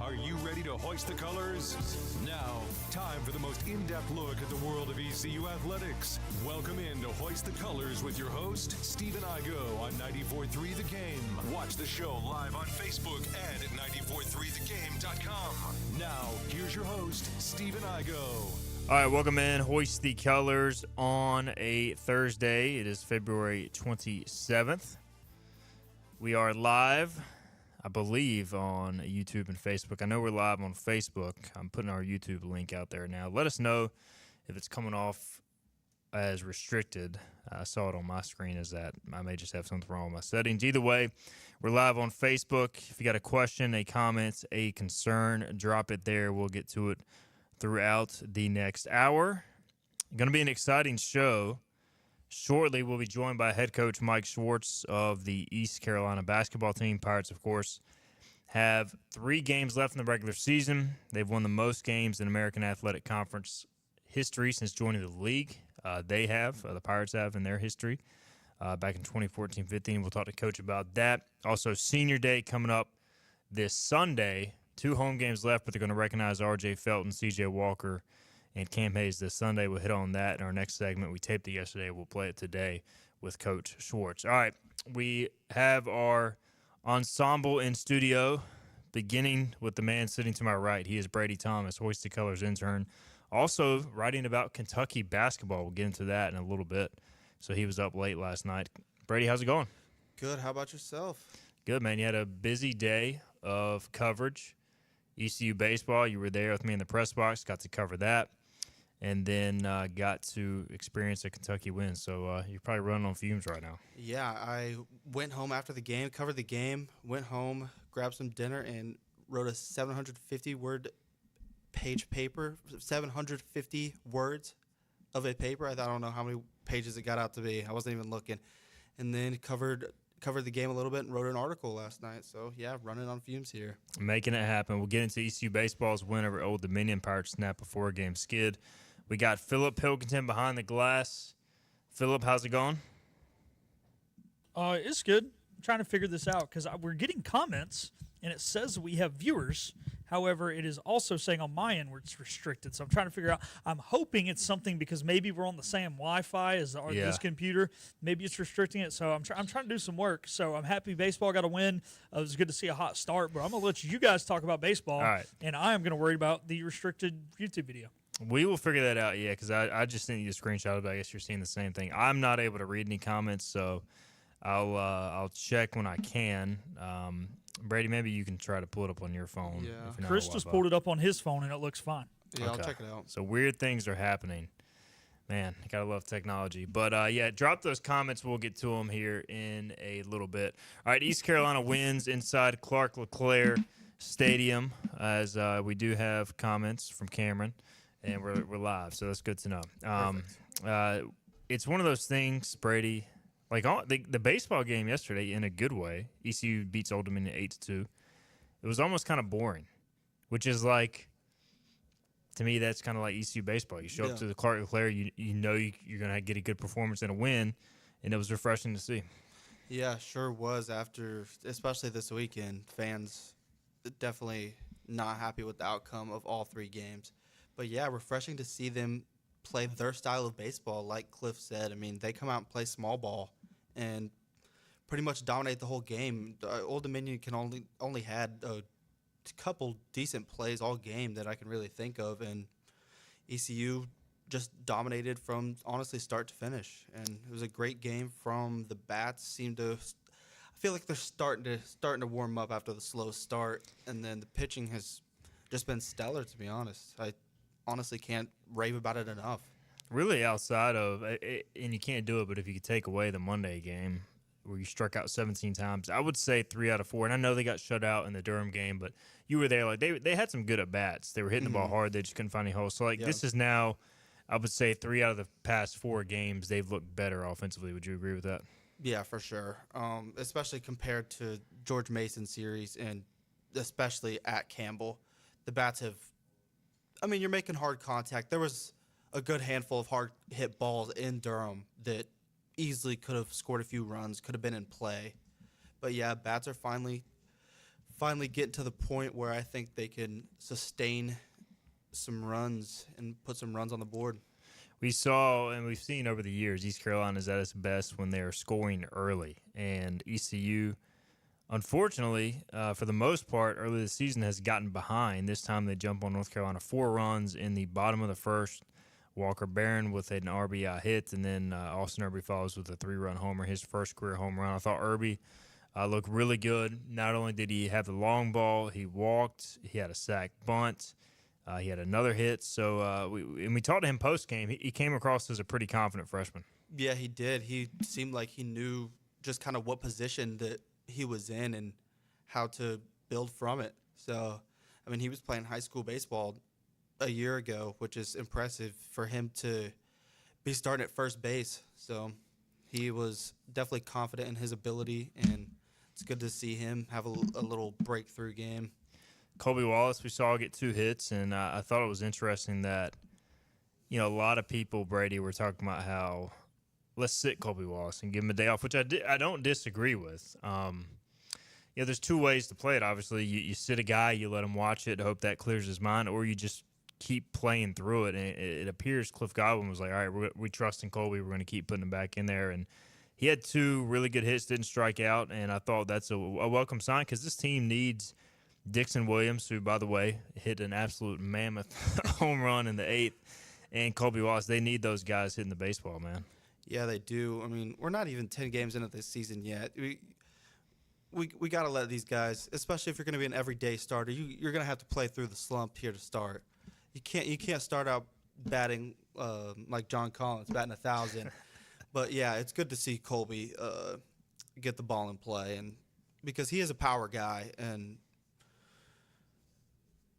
Are you ready to hoist the colors? Now, time for the most in-depth look at the world of ECU athletics. Welcome in to Hoist the Colors with your host, Stephen Igo on 94.3 The Game. Watch the show live on Facebook and at 943thegame.com. Now, here's your host, Stephen Igo. All right, welcome in. Hoist the Colors on a Thursday. It is February 27th. We are live, I believe, on YouTube and Facebook. I know we're live on Facebook. I'm putting our YouTube link out there now. Let us know if it's coming off as restricted. I saw it on my screen as that. I may just have something wrong with my settings. Either way, we're live on Facebook. If you got a question, a comment, a concern, drop it there. We'll get to it throughout the next hour. Going to be an exciting show. Shortly, we'll be joined by head coach Mike Schwartz of the East Carolina basketball team. Pirates, of course, have 3 games left in the regular season. They've won the most games in American Athletic Conference history since joining the league. The Pirates have in their history back in 2014-15. We'll talk to Coach about that. Also, Senior Day coming up this Sunday. 2 home games left, but they're going to recognize R.J. Felton, C.J. Walker, and Cam Hayes this Sunday. We'll hit on that in our next segment. We taped it yesterday. We'll play it today with Coach Schwartz. All right, we have our ensemble in studio, beginning with the man sitting to my right. He is Brady Thomas, Hoist the Colors intern, also writing about Kentucky basketball. We'll get into that in a little bit. So he was up late last night. Brady, how's it going? Good. How about yourself? Good, man. You had a busy day of coverage. ECU baseball, you were there with me in the press box, got to cover that, and then got to experience a Kentucky win. So you're probably running on fumes right now. Yeah, I went home after the game, covered the game, went home, grabbed some dinner, and wrote a 750-word page paper, 750 words of a paper. I don't know how many pages it got out to be. I wasn't even looking. And then covered the game a little bit and wrote an article last night. So, yeah, running on fumes here. Making it happen. We'll get into ECU baseball's win over Old Dominion. Pirates snap a 4-game skid. We got Philip Pilkington behind the glass. Philip, how's it going? It's good. I'm trying to figure this out because we're getting comments, and it says we have viewers. However, it is also saying on my end where it's restricted. So I'm trying to figure out. I'm hoping it's something because maybe we're on the same Wi-Fi as this computer. Maybe it's restricting it. So I'm trying to do some work. So I'm happy baseball got a win. It was good to see a hot start. But I'm going to let you guys talk about baseball. All right. And I am going to worry about the restricted YouTube video. We will figure that out, because I just sent you a screenshot of it. I guess you're seeing the same thing. I'm not able to read any comments, so I'll check when I can. Brady, maybe you can try to pull it up on your phone. Yeah. Chris just pulled it up on his phone, and it looks fine. Yeah, I'll check it out. So weird things are happening. Man, I got to love technology. But, drop those comments. We'll get to them here in a little bit. All right, East Carolina wins inside Clark LeClaire Stadium, as we do have comments from Cameron, and we're live, so that's good to know. It's one of those things, Brady. Like the baseball game yesterday, in a good way, ECU beats Old Dominion 8-2. It was almost kind of boring, which is like, to me, that's kind of like ECU baseball. You show up to the Clark LeClaire, you know you're going to get a good performance and a win, and it was refreshing to see. Yeah, sure was. Especially this weekend, fans definitely not happy with the outcome of all 3 games. But yeah, refreshing to see them play their style of baseball, like Cliff said. I mean, they come out and play small ball and pretty much dominate the whole game. Old Dominion only had a couple decent plays all game that I can really think of, and ECU just dominated from honestly start to finish. And it was a great game from the bats. I feel like they're starting to warm up after the slow start, and then the pitching has just been stellar, to be honest. I honestly can't rave about it enough. Really, outside of it, and you can't do it, but if you could take away the Monday game where you struck out 17 times, I would say 3 out of 4. And I know they got shut out in the Durham game, but you were there. Like they had some good at bats. They were hitting the ball hard. They just couldn't find any holes. So this is now, I would say 3 out of the past 4 games they've looked better offensively. Would you agree with that? Yeah, for sure. Especially compared to George Mason's series, and especially at Campbell, the bats have. I mean, you're making hard contact. There was a good handful of hard hit balls in Durham that easily could have scored a few runs, could have been in play. But yeah, bats are finally finally getting to the point where I think they can sustain some runs and put some runs on the board. We saw and we've seen over the years East Carolina is at its best when they're scoring early. And ECU, unfortunately, for the most part, early this season has gotten behind. This time they jump on North Carolina 4 runs in the bottom of the first. Walker Barron with an RBI hit, and then Austin Irby follows with a 3-run homer, his first career home run. I thought Irby looked really good. Not only did he have the long ball, he walked, he had a sac bunt. He had another hit. So we talked to him post-game. He came across as a pretty confident freshman. Yeah, he did. He seemed like he knew just kind of what position that he was in and how to build from it. So, I mean, he was playing high school baseball a year ago, which is impressive for him to be starting at first base. So he was definitely confident in his ability, and it's good to see him have a little breakthrough game. Colby Wallace, we saw get 2 hits, and I thought it was interesting that, a lot of people, Brady, were talking about how let's sit Colby Wallace and give him a day off, which I don't disagree with. There's 2 ways to play it. Obviously, you sit a guy, you let him watch it, hope that clears his mind, or you just keep playing through it. And it appears Cliff Godwin was like, all right, we trust in Colby. We're going to keep putting him back in there. And he had 2 really good hits, didn't strike out, and I thought that's a welcome sign because this team needs Dixon Williams, who, by the way, hit an absolute mammoth home run in the 8th, and Colby Wallace. They need those guys hitting the baseball, man. Yeah, they do. I mean, we're not even 10 games into this season yet. We got to let these guys, especially if you're going to be an everyday starter, you're going to have to play through the slump here to start. You can't start out batting like John Collins, batting 1,000. But yeah, it's good to see Colby get the ball in play, and because he is a power guy, and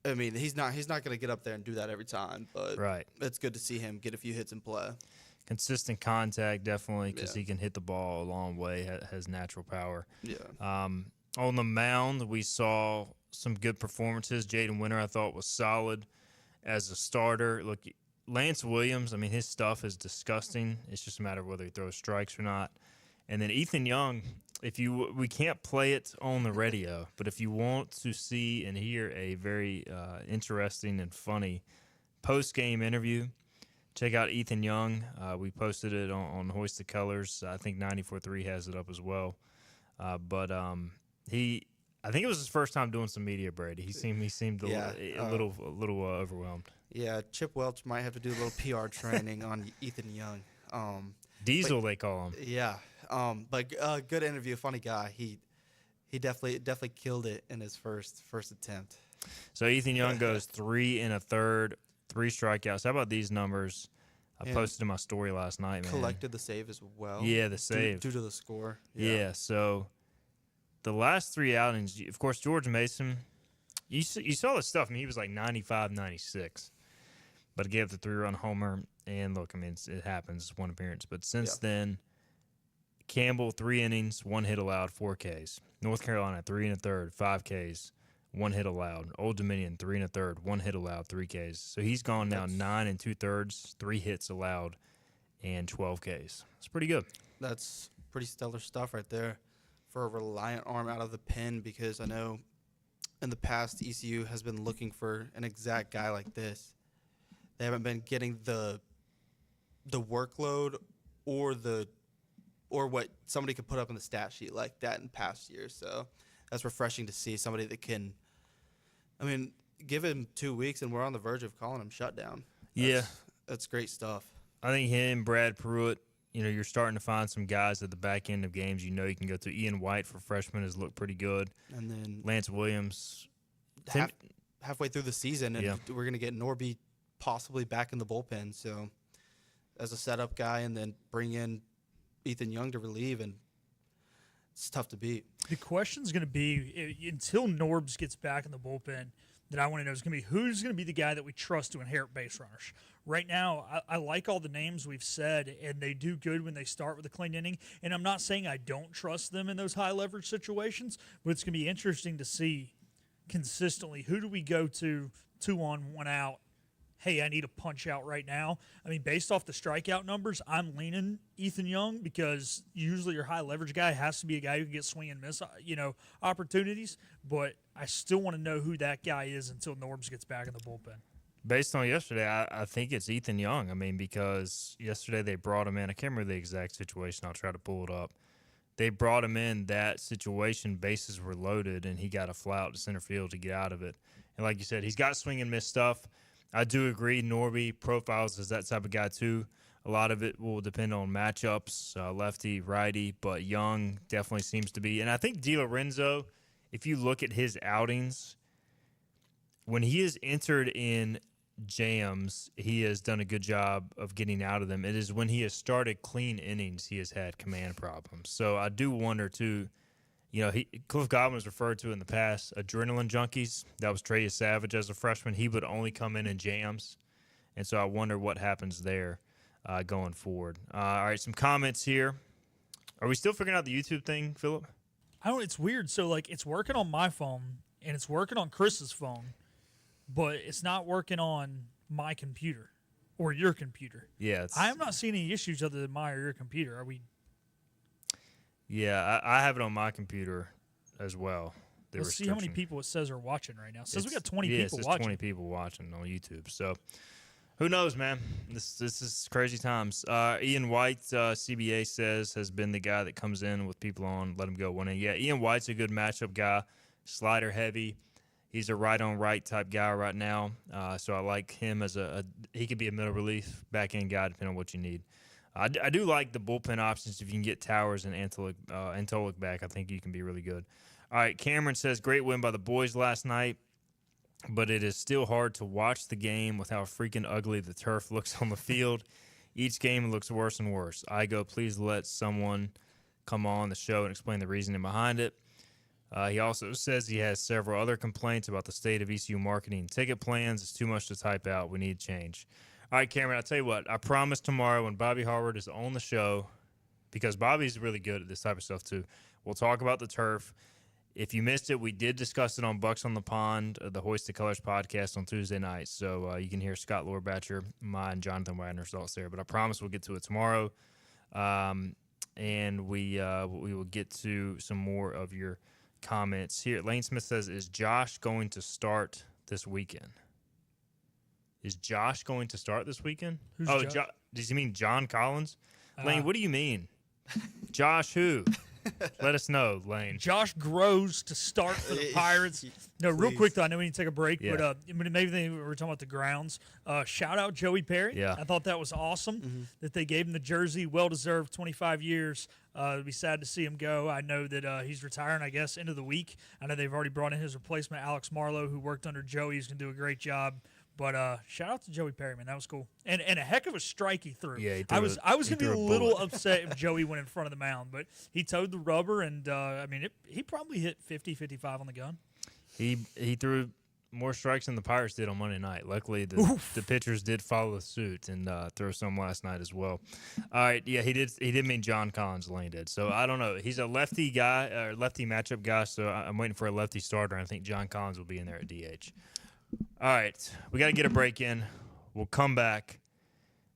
I mean he's not going to get up there and do that every time. But right, it's good to see him get a few hits in play. Consistent contact, definitely, because he can hit the ball a long way. Has natural power. Yeah. On the mound, we saw some good performances. Jaden Winter, I thought, was solid as a starter. Look, Lance Williams, I mean, his stuff is disgusting. It's just a matter of whether he throws strikes or not. And then Ethan Young, we can't play it on the radio, but if you want to see and hear a very interesting and funny post-game interview, check out Ethan Young. We posted it on Hoist the Colors. I think 94.3 has it up as well. I think it was his first time doing some media, Brady. He seemed a little overwhelmed. Yeah, Chip Welch might have to do a little PR training on Ethan Young. Diesel, they call him. Yeah, but good interview, funny guy. He definitely killed it in his first attempt. So Ethan Young goes 3 1/3, 3 strikeouts. How about these numbers? I posted in my story last night, man. Collected the save as well. Yeah, the save. Due to the score. Yeah, so the last 3 outings, of course, George Mason, you saw the stuff. I mean, he was like 95, 96. But he gave the 3-run homer. And look, I mean, it happens, one appearance. But since then, Campbell, 3 innings, 1 hit allowed, 4 Ks. North Carolina, 3 1/3, 5 Ks, 1 hit allowed. Old Dominion, 3 1/3, 1 hit allowed, 3 Ks. So he's gone now 9 2/3, 3 hits allowed, and 12 Ks. It's pretty good. That's pretty stellar stuff right there for a reliant arm out of the pen, because I know in the past ECU has been looking for an exact guy like this. They haven't been getting the workload or what somebody could put up in the stat sheet like that in past years. So that's refreshing to see somebody that can, I mean, give him 2 weeks and we're on the verge of calling him shut down. That's great stuff. I think him, Brad Pruitt, you're starting to find some guys at the back end of games you can go to. Ian White for freshman has looked pretty good. And then Lance Williams. Halfway through the season, and we're going to get Norby possibly back in the bullpen. So as a setup guy, and then bring in Ethan Young to relieve, and it's tough to beat. The question's going to be, until Norbs gets back in the bullpen, that I want to know is going to be who's going to be the guy that we trust to inherit base runners. Right now, I like all the names we've said, and they do good when they start with a clean inning. And I'm not saying I don't trust them in those high leverage situations, but it's going to be interesting to see consistently who do we go to 2 on, 1 out hey, I need a punch out right now. I mean, based off the strikeout numbers, I'm leaning Ethan Young because usually your high leverage guy has to be a guy who can get swing and miss, opportunities. But I still want to know who that guy is until Norbs gets back in the bullpen. Based on yesterday, I think it's Ethan Young. I mean, because yesterday they brought him in. I can't remember the exact situation. I'll try to pull it up. They brought him in that situation, bases were loaded, and he got a fly out to center field to get out of it. And like you said, he's got swing and miss stuff. I do agree Norby profiles as that type of guy too. A lot of it will depend on matchups, lefty, righty, but Young definitely seems to be. And I think DiLorenzo, if you look at his outings, when he has entered in jams, he has done a good job of getting out of them. It is when he has started clean innings he has had command problems. So I do wonder too, Cliff Godwin was referred to in the past, adrenaline junkies. That was Trey Savage as a freshman. He would only come in jams. And so I wonder what happens there going forward. All right, some comments here. Are we still figuring out the YouTube thing, Philip? It's weird. So, it's working on my phone, and it's working on Chris's phone, but it's not working on my computer or your computer. Yeah. I have not seen any issues other than my or your computer. Are we? Yeah, I have it on my computer as well. Let's see how many people it says are watching right now. It says we got 20 people watching. 20 people watching on YouTube. So, who knows, man? This is crazy times. Ian White, CBA says, has been the guy that comes in with people on, let him go one in. Yeah, Ian White's a good matchup guy, slider heavy. He's a right-on-right type guy right now, so I like him as he could be a middle relief, back-end guy, depending on what you need. I do like the bullpen options. If you can get Towers and Antolik back, I think you can be really good. All right, Cameron says, great win by the boys last night, but it is still hard to watch the game with how freaking ugly the turf looks on the field. Each game looks worse and worse. Please let someone come on the show and explain the reasoning behind it. He also says he has several other complaints about the state of ECU marketing and ticket plans. It's too much to type out. We need change. All right, Cameron, I'll tell you what. I promise tomorrow when Bobby Harvard is on the show, because Bobby's really good at this type of stuff too, we'll talk about the turf. If you missed it, we did discuss it on Bucks on the Pond, the Hoist the Colors podcast on Tuesday night. So you can hear Scott Lorbatcher, mine, Jonathan Wagner's thoughts there. But I promise we'll get to it tomorrow. And we will get to some more of your comments here. Lane Smith says, is Josh going to start this weekend? Is Josh going to start this weekend? Who's Josh? Does he mean John Collins? Lane, what do you mean? Josh who? Let us know, Lane. Josh Groves to start for the Pirates. No, real quick, though. I know we need to take a break, but maybe we were talking about the grounds. Shout out Joey Perry. Yeah. I thought that was awesome that they gave him the jersey. Well-deserved, 25 years. It'd be sad to see him go. I know that he's retiring, I guess, end of the week. I know they've already brought in his replacement, Alex Marlowe, who worked under Joey. He's going to do a great job. But shout out to Joey Perry, man. That was cool. And a heck of a strike he threw. Yeah, I was going to be a little upset if Joey went in front of the mound, but he towed the rubber, and, he probably hit 50, 55 on the gun. He threw more strikes than the Pirates did on Monday night. Luckily, the pitchers did follow suit and throw some last night as well. All right, yeah, he did mean John Collins, Lane did. So I don't know. He's a lefty guy, or lefty matchup guy, so I'm waiting for a lefty starter, and I think John Collins will be in there at DH. All right, we got to get a break in. We'll come back.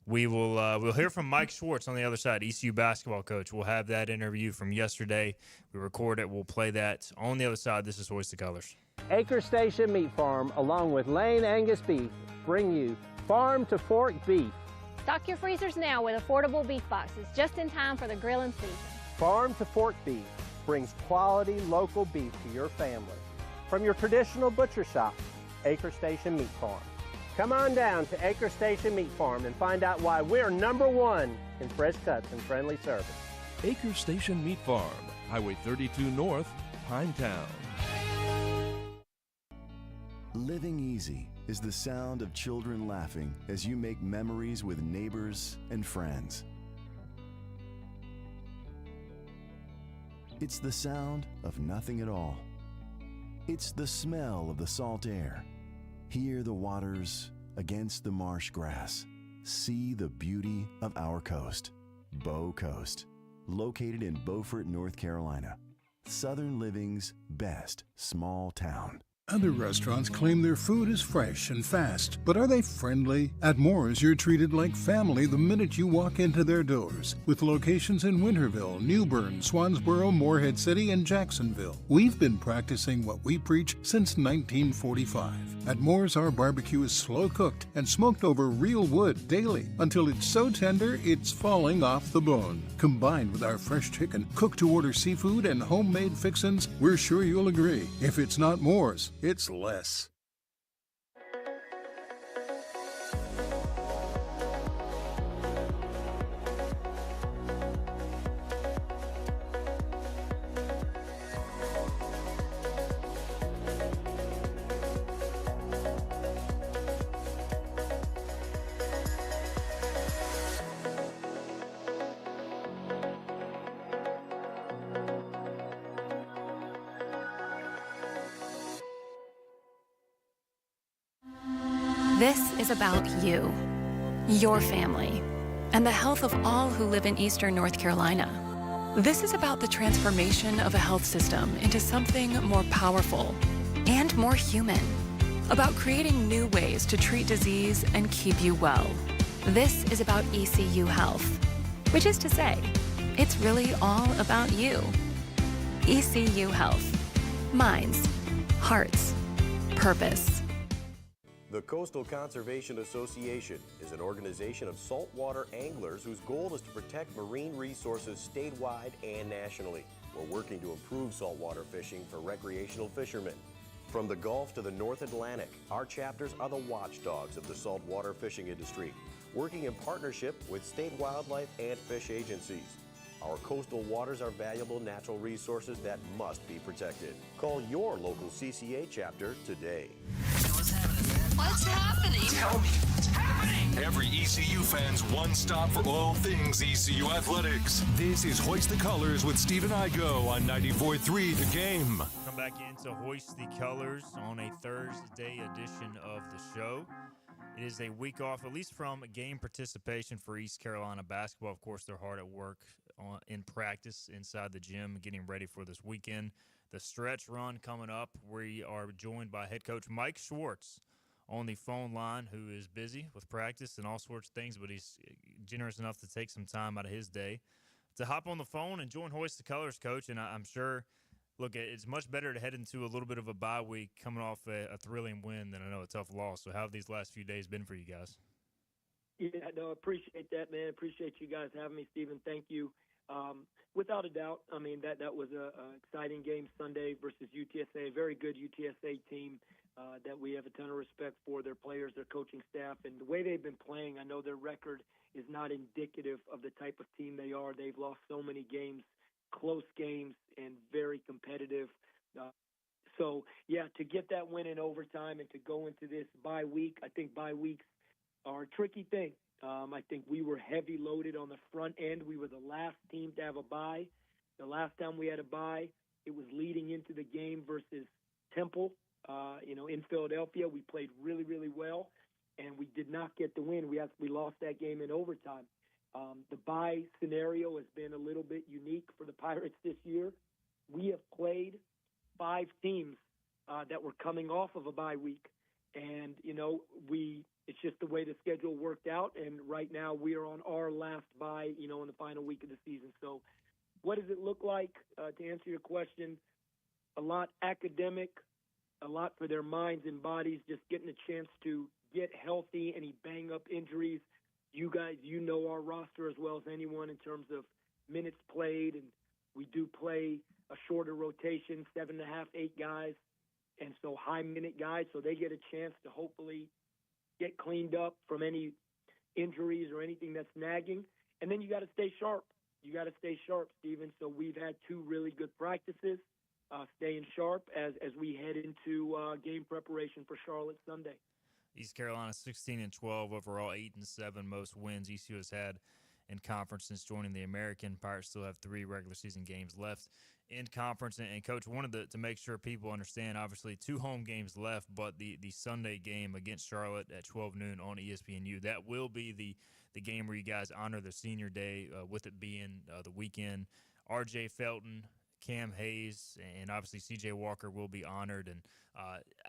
We'll hear from Mike Schwartz on the other side, ECU basketball coach. We'll have that interview from yesterday. We record it. We'll play that on the other side. This is Hoist the Colors. Acre Station Meat Farm, along with Lane Angus Beef, bring you Farm to Fork Beef. Stock your freezers now with affordable beef boxes, just in time for the grilling season. Farm to Fork Beef brings quality local beef to your family. From your traditional butcher shop, Acre Station Meat Farm. Come on down to Acre Station Meat Farm and find out why we're #1 in fresh cuts and friendly service. Acre Station Meat Farm, Highway 32 North, Pinetown. Living easy is the sound of children laughing as you make memories with neighbors and friends. It's the sound of nothing at all. It's the smell of the salt air. Hear the waters against the marsh grass. See the beauty of our coast. Bow Coast, located in Beaufort, North Carolina. Southern Living's best small town. Other restaurants claim their food is fresh and fast, but are they friendly? At Moore's, you're treated like family the minute you walk into their doors. With locations in Winterville, New Bern, Swansboro, Morehead City, and Jacksonville. We've been practicing what we preach since 1945. At Moore's, our barbecue is slow cooked and smoked over real wood daily until it's so tender it's falling off the bone. Combined with our fresh chicken, cooked to order seafood, and homemade fixins, we're sure you'll agree. If it's not Moore's, it's less. This is about you, your family, and the health of all who live in Eastern North Carolina. This is about the transformation of a health system into something more powerful and more human, about creating new ways to treat disease and keep you well. This is about ECU Health, which is to say, it's really all about you. ECU Health. Minds, hearts, purpose. The Coastal Conservation Association is an organization of saltwater anglers whose goal is to protect marine resources statewide and nationally. We're working to improve saltwater fishing for recreational fishermen. From the Gulf to the North Atlantic, our chapters are the watchdogs of the saltwater fishing industry, working in partnership with state wildlife and fish agencies. Our coastal waters are valuable natural resources that must be protected. Call your local CCA chapter today. What's happening? Tell me what's happening. Every ECU fan's one stop for all things ECU athletics. This is Hoist the Colors with Stephen Igo on 94.3 The Game. Come back into Hoist the Colors on a Thursday edition of the show. It is a week off, at least from game participation for East Carolina basketball. Of course, they're hard at work in practice inside the gym, getting ready for this weekend. The stretch run coming up. We are joined by head coach Mike Schwartz on the phone line, who is busy with practice and all sorts of things, but he's generous enough to take some time out of his day to hop on the phone and join Hoist the Colors, Coach. And I'm sure, look, it's much better to head into a little bit of a bye week coming off a thrilling win than a tough loss. So how have these last few days been for you guys? Yeah, no, appreciate that, man. Appreciate you guys having me, Stephen. Thank you. Without a doubt, I mean, that was a exciting game Sunday versus UTSA, a very good UTSA team that we have a ton of respect for, their players, their coaching staff, and the way they've been playing. I know their record is not indicative of the type of team they are. They've lost so many games, close games, and very competitive. So, yeah, to get that win in overtime and to go into this bye week, I think bye weeks are a tricky thing. I think we were heavy loaded on the front end. We were the last team to have a bye. The last time we had a bye, it was leading into the game versus Temple, in Philadelphia. We played really, really well, and we did not get the win. We lost that game in overtime. The bye scenario has been a little bit unique for the Pirates this year. We have played 5 teams that were coming off of a bye week, and, it's just the way the schedule worked out, and right now we are on our last bye, in the final week of the season. So what does it look like, to answer your question? A lot academic, a lot for their minds and bodies, just getting a chance to get healthy, any bang-up injuries. You guys, our roster as well as anyone in terms of minutes played, and we do play a shorter rotation, 7.5, 8 guys, and so high-minute guys, so they get a chance to hopefully get cleaned up from any injuries or anything that's nagging. And then you got to stay sharp. You got to stay sharp, Steven. So we've had 2 really good practices, staying sharp as we head into game preparation for Charlotte Sunday. East Carolina 16-12 overall, 8-7 most wins ECU has had in conference since joining the American. Pirates still have 3 regular season games left in conference. And Coach, wanted to make sure people understand, obviously 2 home games left, but the Sunday game against Charlotte at 12 noon on ESPNU, that will be the game where you guys honor the senior day, with it being the weekend. R.J. Felton Cam Hayes, and obviously C.J. Walker will be honored. And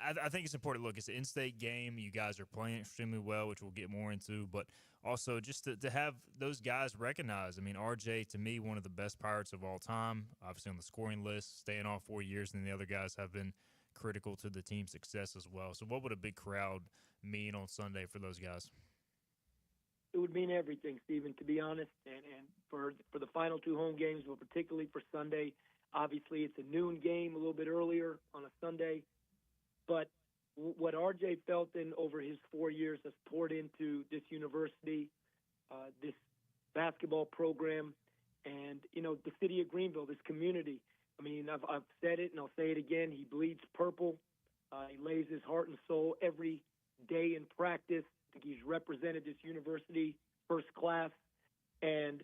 I think it's important. Look, it's an in-state game. You guys are playing extremely well, which we'll get more into. But also just to have those guys recognized. I mean, RJ, to me, one of the best Pirates of all time, obviously on the scoring list, staying all 4 years, and the other guys have been critical to the team's success as well. So what would a big crowd mean on Sunday for those guys? It would mean everything, Stephen, to be honest. And for the final 2 home games, but particularly for Sunday, obviously it's a noon game, a little bit earlier on a Sunday. But what R.J. Felton over his 4 years has poured into this university, this basketball program, and, the city of Greenville, this community. I mean, I've said it, and I'll say it again. He bleeds purple. He lays his heart and soul every day in practice. I think he's represented this university first class. And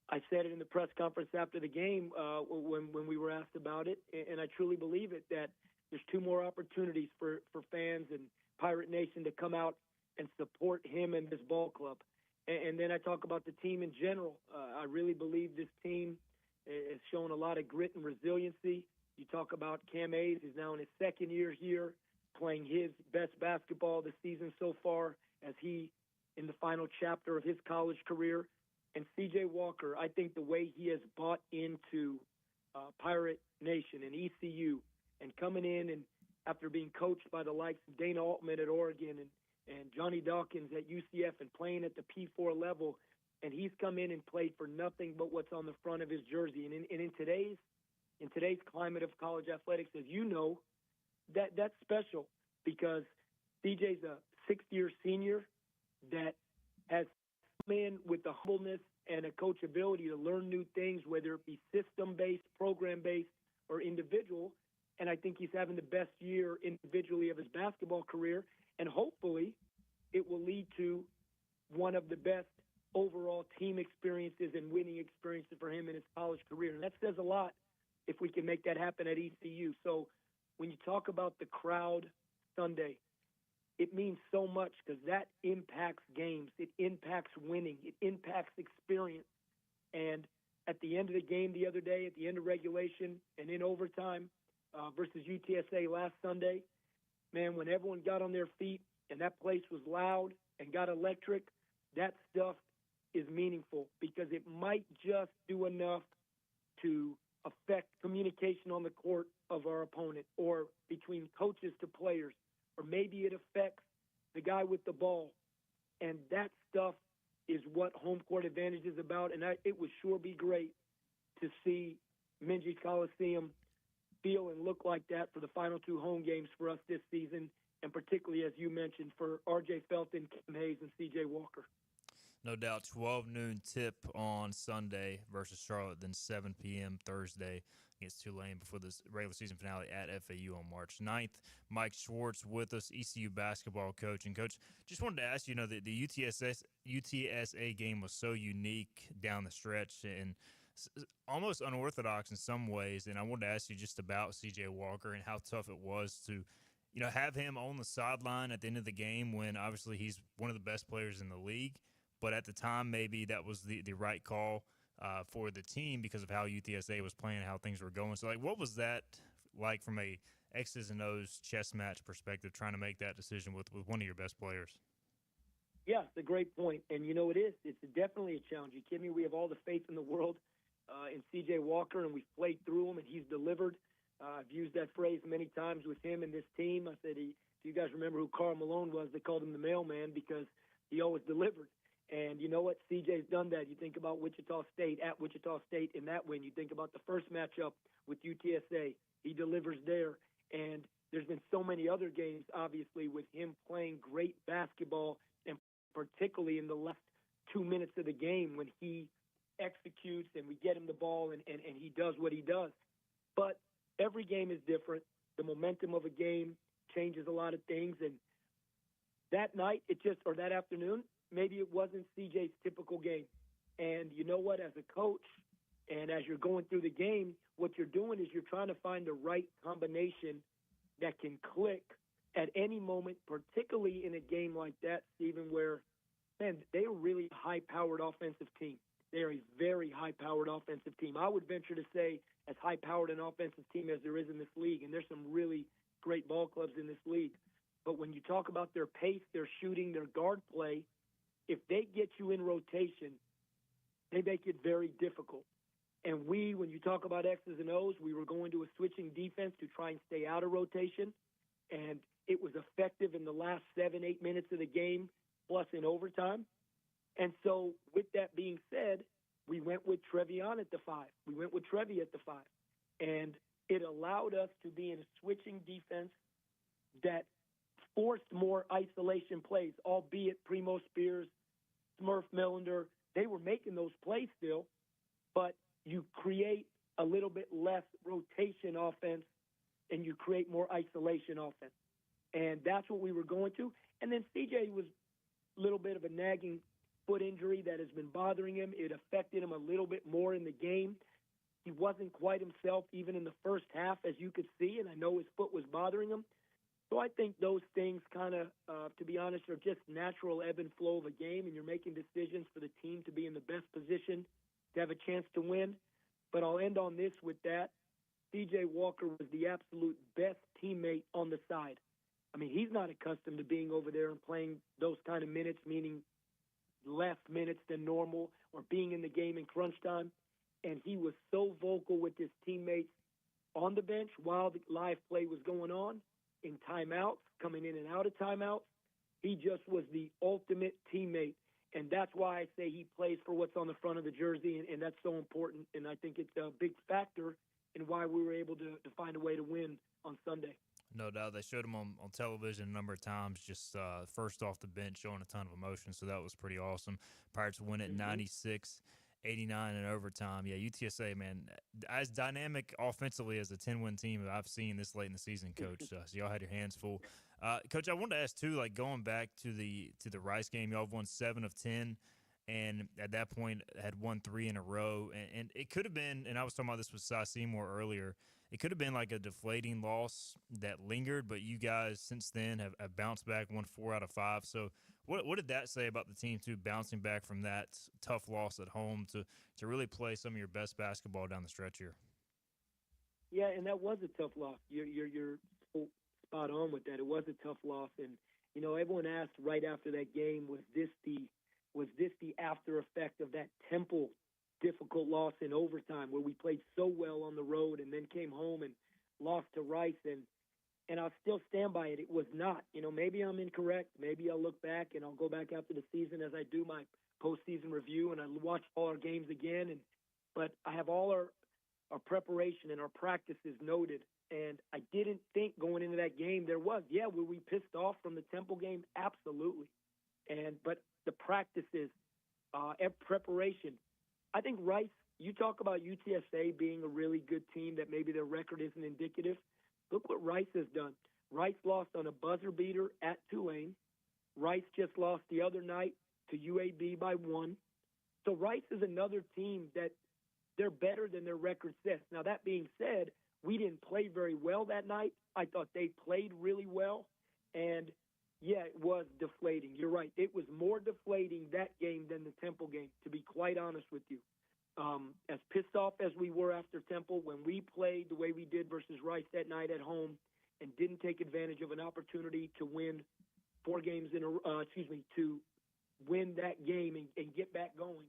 I said it in the press conference after the game when we were asked about it, and I truly believe it, that there's 2 more opportunities for fans and Pirate Nation to come out and support him and this ball club. And then I talk about the team in general. I really believe this team has shown a lot of grit and resiliency. You talk about Cam Hayes, who's now in his 2nd year here, playing his best basketball this season so far as he in the final chapter of his college career. And C.J. Walker, I think the way he has bought into Pirate Nation and ECU and coming in and after being coached by the likes of Dana Altman at Oregon and Johnny Dawkins at UCF and playing at the P4 level, and he's come in and played for nothing but what's on the front of his jersey. And in today's climate of college athletics, as you know, that's special because CJ's a 6th-year senior that has come in with the humbleness and a coachability to learn new things, whether it be system-based, program-based, or individual. And I think he's having the best year individually of his basketball career, and hopefully it will lead to one of the best overall team experiences and winning experiences for him in his college career. And that says a lot if we can make that happen at ECU. So when you talk about the crowd Sunday, it means so much because that impacts games. It impacts winning. It impacts experience. And at the end of the game the other day, at the end of regulation and in overtime versus UTSA last Sunday, man, when everyone got on their feet and that place was loud and got electric, that stuff is meaningful because it might just do enough to affect communication on the court of our opponent or between coaches to players, or maybe it affects the guy with the ball. And that stuff is what home court advantage is about, and it would sure be great to see Minges Coliseum feel and look like that for the final 2 home games for us this season, and particularly, as you mentioned, for R.J. Felton, Cam Hayes, and C.J. Walker. No doubt, 12 noon tip on Sunday versus Charlotte, then 7 p.m. Thursday against Tulane before the regular season finale at FAU on March 9th. Mike Schwartz with us, ECU basketball coach. And, Coach, just wanted to ask you, the UTSA game was so unique down the stretch and almost unorthodox in some ways, and I wanted to ask you just about C.J. Walker and how tough it was to have him on the sideline at the end of the game when obviously he's one of the best players in the league. But at the time, maybe that was the right call for the team because of how UTSA was playing, how things were going. So, what was that like from a X's and O's chess match perspective, trying to make that decision with one of your best players? Yeah, it's a great point. And, it is. It's definitely a challenge. You kidding me? We have all the faith in the world in C.J. Walker, and we've played through him, and he's delivered. I've used that phrase many times with him and this team. I said, if you guys remember who Karl Malone was, they called him the mailman because he always delivered. And you know what? CJ's done that. You think about Wichita State, at Wichita State in that win. You think about the first matchup with UTSA. He delivers there. And there's been so many other games, obviously, with him playing great basketball, and particularly in the last 2 minutes of the game when he executes and we get him the ball and he does what he does. But every game is different. The momentum of a game changes a lot of things. And that night, or that afternoon, maybe it wasn't CJ's typical game. And you know what? As a coach and as you're going through the game, what you're doing is you're trying to find the right combination that can click at any moment, particularly in a game like that, Stephen, where, man, they're a really high-powered offensive team. They are a very high-powered offensive team. I would venture to say as high-powered an offensive team as there is in this league, and there's some really great ball clubs in this league. But when you talk about their pace, their shooting, their guard play, if they get you in rotation, they make it very difficult. And when you talk about X's and O's, we were going to a switching defense to try and stay out of rotation, and it was effective in the last 7-8 minutes of the game, plus in overtime. And so with that being said, we went with Trevion at the 5. We went with Trevi at the 5. And it allowed us to be in a switching defense that forced more isolation plays, albeit Primo Spears, Smurf Millender, they were making those plays still, but you create a little bit less rotation offense and you create more isolation offense. And that's what we were going to. And then CJ was a little bit of a nagging foot injury that has been bothering him. It affected him a little bit more in the game. He wasn't quite himself even in the first half, as you could see, and I know his foot was bothering him. So I think those things kind of, to be honest, are just natural ebb and flow of a game, and you're making decisions for the team to be in the best position to have a chance to win. But I'll end on this with that. C.J. Walker was the absolute best teammate on the side. I mean, he's not accustomed to being over there and playing those kind of minutes, meaning less minutes than normal, or being in the game in crunch time. And he was so vocal with his teammates on the bench while the live play was going on, in timeouts, coming in and out of timeouts. He just was the ultimate teammate. And that's why I say he plays for what's on the front of the jersey, and that's so important. And I think it's a big factor in why we were able to find a way to win on Sunday. No doubt. They showed him on television a number of times, just first off the bench, showing a ton of emotion, so that was pretty awesome. Pirates win at 96-89 in overtime. Yeah, UTSA, man, as dynamic offensively as a 10-win team that I've seen this late in the season, Coach. So y'all had your hands full. Coach, I wanted to ask, too, like going back to the Rice game, y'all have won 7 of 10, and at that point had won 3 in a row. And it could have been, and I was talking about this with Cy Seymour earlier, it could have been like a deflating loss that lingered, but you guys since then have bounced back, won 4 out of 5. So what did that say about the team, too, bouncing back from that tough loss at home to really play some of your best basketball down the stretch here? Yeah, and that was a tough loss. You're so spot on with that. It was a tough loss. And, you know, everyone asked right after that game, was this the after effect of that Temple difficult loss in overtime where we played so well on the road and then came home and lost to Rice? And I'll still stand by it. It was not. You know, maybe I'm incorrect. Maybe I'll look back and I'll go back after the season as I do my postseason review and I watch all our games again. But I have all our preparation and our practices noted. And I didn't think going into that game were we pissed off from the Temple game? Absolutely. But the practices, preparation. I think Rice, you talk about UTSA being a really good team that maybe their record isn't indicative. Look what Rice has done. Rice lost on a buzzer beater at Tulane. Rice just lost the other night to UAB by 1. So Rice is another team that they're better than their record says. Now, that being said, we didn't play very well that night. I thought they played really well. And, yeah, it was deflating. You're right. It was more deflating that game than the Temple game, to be quite honest with you. As pissed off as we were after Temple, when we played the way we did versus Rice that night at home and didn't take advantage of an opportunity to win 4 games to win that game and get back going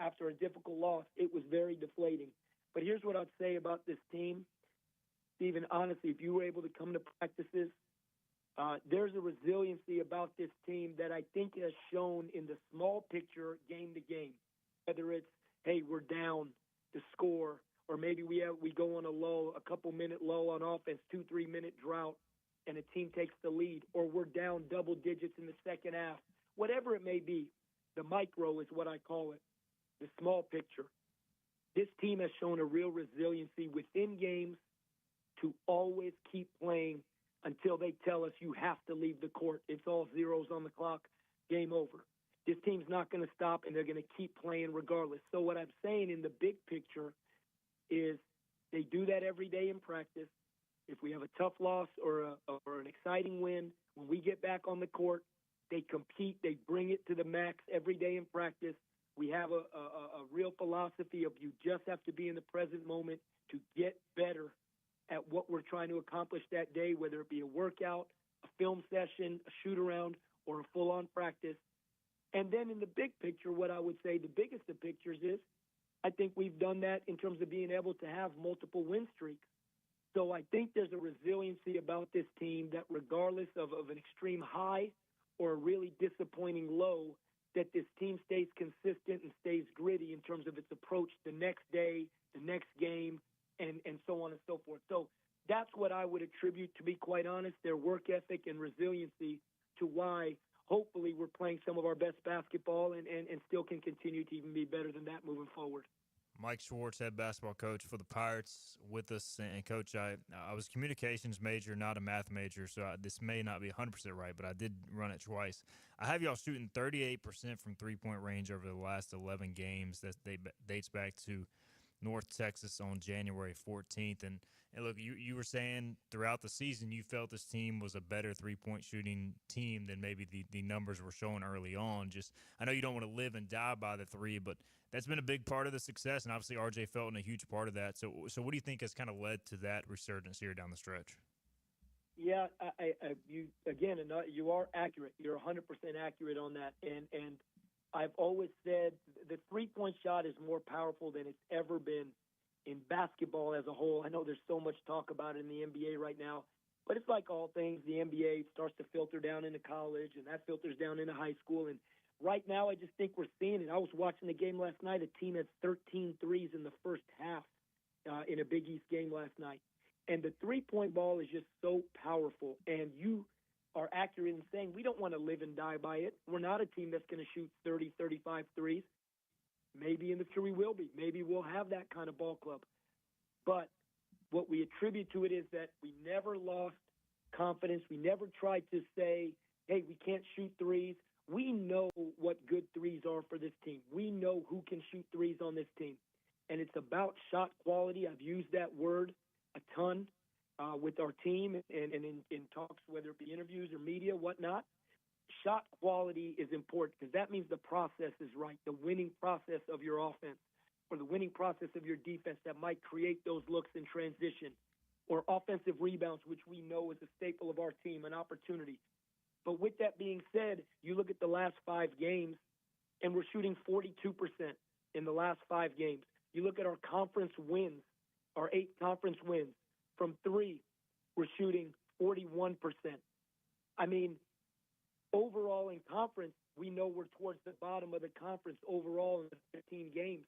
after a difficult loss, it was very deflating. But here's what I'd say about this team. Stephen, honestly, if you were able to come to practices, there's a resiliency about this team that I think has shown in the small picture game to game, whether it's, hey, we're down to score, or maybe we go on a couple-minute lull on offense, 2-3 minute drought, and a team takes the lead, or we're down double digits in the second half. Whatever it may be, the micro is what I call it, the small picture. This team has shown a real resiliency within games to always keep playing until they tell us you have to leave the court. It's all zeros on the clock, game over. This team's not going to stop, and they're going to keep playing regardless. So what I'm saying in the big picture is they do that every day in practice. If we have a tough loss or an exciting win, when we get back on the court, they compete. They bring it to the max every day in practice. We have a real philosophy of you just have to be in the present moment to get better at what we're trying to accomplish that day, whether it be a workout, a film session, a shoot-around, or a full-on practice. And then in the big picture, what I would say the biggest of pictures is I think we've done that in terms of being able to have multiple win streaks. So I think there's a resiliency about this team that regardless of an extreme high or a really disappointing low, that this team stays consistent and stays gritty in terms of its approach the next day, the next game, and so on and so forth. So that's what I would attribute, to be quite honest, their work ethic and resiliency to why hopefully we're playing some of our best basketball and still can continue to even be better than that moving forward. Mike Schwartz, head basketball coach for the Pirates, with us. And, Coach, I was a communications major, not a math major, so this may not be 100% right, but I did run it twice. I have y'all shooting 38% from three-point range over the last 11 games. That dates back to North Texas on January 14th. And look, you were saying throughout the season you felt this team was a better three-point shooting team than maybe the numbers were showing early on. Just, I know you don't want to live and die by the three, but that's been a big part of the success, and obviously R.J. Felton a huge part of that. So what do you think has kind of led to that resurgence here down the stretch? Yeah, you are accurate. You're 100% accurate on that. And I've always said the three-point shot is more powerful than it's ever been in basketball as a whole. I know there's so much talk about it in the NBA right now, but it's like all things. The NBA starts to filter down into college, and that filters down into high school. And right now I just think we're seeing it. I was watching the game last night. A team had 13 threes in the first half in a Big East game last night. And the three-point ball is just so powerful. And you are accurate in saying we don't want to live and die by it. We're not a team that's going to shoot 30, 35 threes. Maybe in the future we will be. Maybe we'll have that kind of ball club. But what we attribute to it is that we never lost confidence. We never tried to say, hey, we can't shoot threes. We know what good threes are for this team. We know who can shoot threes on this team. And it's about shot quality. I've used that word a ton with our team and in talks, whether it be interviews or media, whatnot. Shot quality is important because that means the process is right, the winning process of your offense or the winning process of your defense that might create those looks in transition, or offensive rebounds, which we know is a staple of our team, an opportunity. But with that being said, you look at the last 5 games, and we're shooting 42% in the last 5 games. You look at our conference wins, our 8 conference wins. From 3, we're shooting 41%. I mean, overall in conference, we know we're towards the bottom of the conference overall in the 15 games.